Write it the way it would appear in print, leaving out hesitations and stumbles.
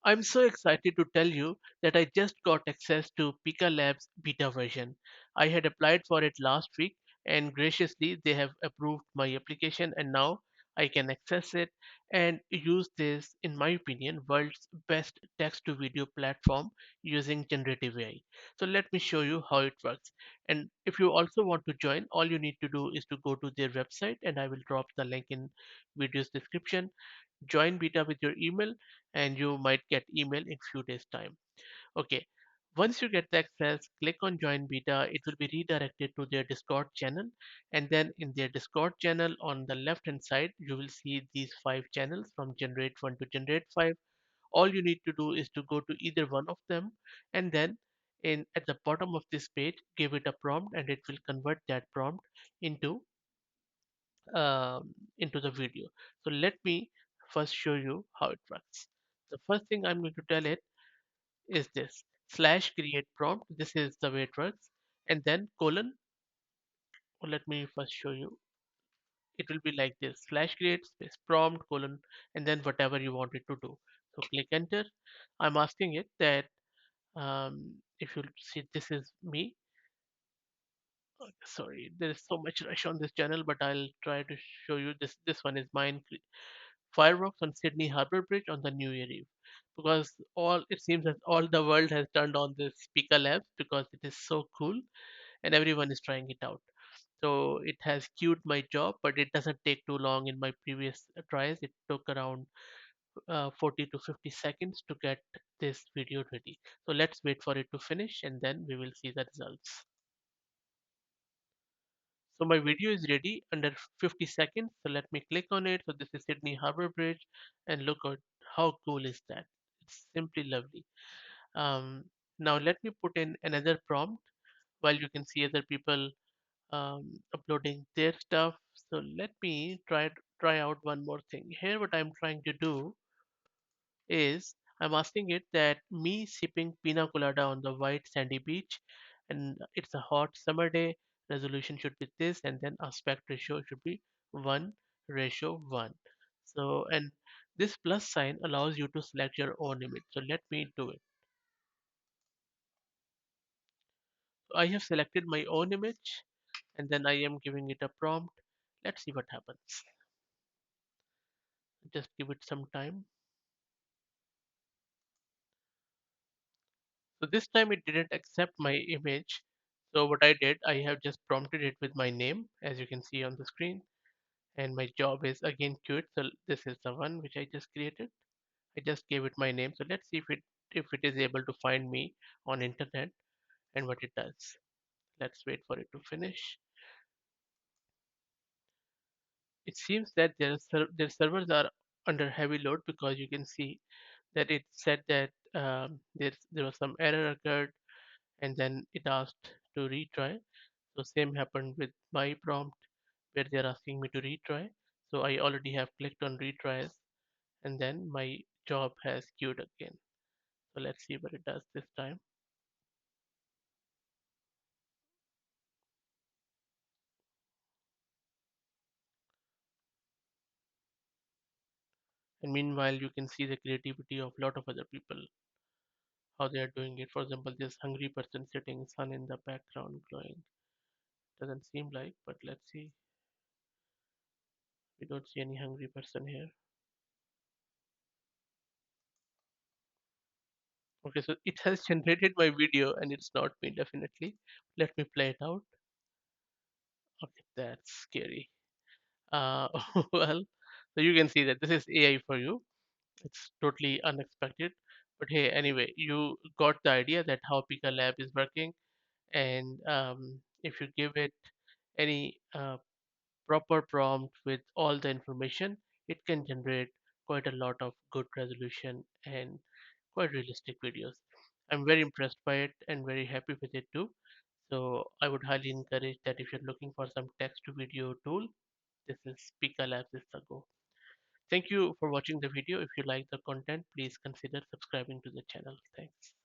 I'm so excited to tell you that I just got access to Pika Labs beta version. I had applied for it last week and graciously they have approved my application and now I can access it and use this, in my opinion, world's best text to video platform using generative AI. So let me show you how it works. And if you also want to join, all you need to do is to go to their website and I will drop the link in video's description. Join beta with your email and you might get email in few days time. Okay, once you get the access, click on join beta. It will be redirected to their Discord channel, and then in their Discord channel on the left hand side you will see these five channels from generate 1 to generate 5. All you need to do is to go to either one of them, and then in at the bottom of this page give it a prompt and it will convert that prompt into into the video. So let me first show you how it works. The first thing I'm going to tell it is this slash create prompt. This is the way it works. And then colon, or let me first show you. It will be like this slash create space prompt colon and then whatever you want it to do. So click enter. I'm asking it that if you see this is me. Sorry, there is so much rush on this channel, but I'll try to show you this. This one is mine. Fireworks on Sydney Harbour Bridge on the New Year Eve. Because all it seems that all the world has turned on this Pika Labs because it is so cool and everyone is trying it out. So it has queued my job, but it doesn't take too long. In my previous tries, it took around 40 to 50 seconds to get this video ready. So let's wait for it to finish and then we will see the results. So my video is ready under 50 seconds. So let me click on it. So this is Sydney Harbour Bridge and look at how cool is that. It's simply lovely. Um, Now let me put in another prompt while you can see other people uploading their stuff. So let me try out one more thing. Here what I'm trying to do is I'm asking it that me sipping pina colada on the white sandy beach, and it's a hot summer day. Resolution should be this, and then aspect ratio should be 1:1. So, and this plus sign allows you to select your own image. So let me do it. So I have selected my own image, and then I am giving it a prompt. Let's see what happens. Just give it some time. So this time it didn't accept my image. So what I did, I have just prompted it with my name, as you can see on the screen, and my job is again queued. So this is the one which I just created. I just gave it my name. So let's see if it is able to find me on internet and what it does. Let's wait for it to finish. It seems that their servers are under heavy load because you can see that it said that there was some error occurred and then it asked to retry. So same happened with my prompt where they're asking me to retry. So I already have clicked on retries and then my job has queued again. So let's see what it does this time. And meanwhile, you can see the creativity of a lot of other people, how they are doing it. For example, this hungry person sitting, sun in the background glowing. Doesn't seem like, but let's see. We don't see any hungry person here. Okay, so it has generated my video and it's not me definitely. Let me play it out. Okay, that's scary. Uh, well, so you can see that this is AI for you. It's totally unexpected. But hey, anyway, you got the idea that how Pika Lab is working, and if you give it any proper prompt with all the information, it can generate quite a lot of good resolution and quite realistic videos. I'm very impressed by it and very happy with it too. So I would highly encourage that if you're looking for some text to video tool, this is Pika Labs is the go. Thank you for watching the video. If you like the content, please consider subscribing to the channel. Thanks.